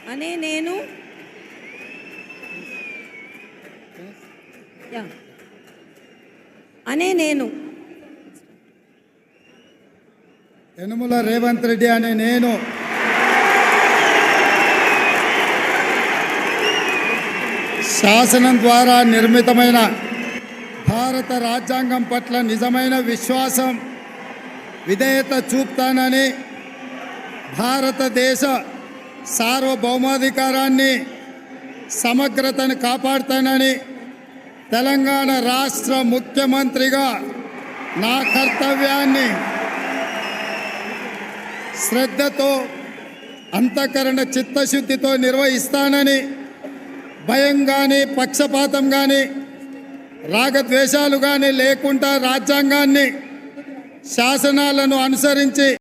అనే నేను యనుమల రేవంత్ రెడ్డి అనే నేను శాసనం ద్వారా నిర్మితమైన భారత రాజ్యాంగం పట్ల నిజమైన విశ్వాసం, విధేయత చూపుతానని, భారతదేశ సార్వభౌమాధికారాన్ని, సమగ్రతను కాపాడుతానని, తెలంగాణ రాష్ట్ర ముఖ్యమంత్రిగా నా కర్తవ్యాన్ని శ్రద్ధతో, అంతఃకరణ చిత్తశుద్ధితో నిర్వహిస్తానని, భయం కానీ, పక్షపాతం కానీ, రాగద్వేషాలు కానీ లేకుండా రాజ్యాంగాన్ని, శాసనాలను అనుసరించి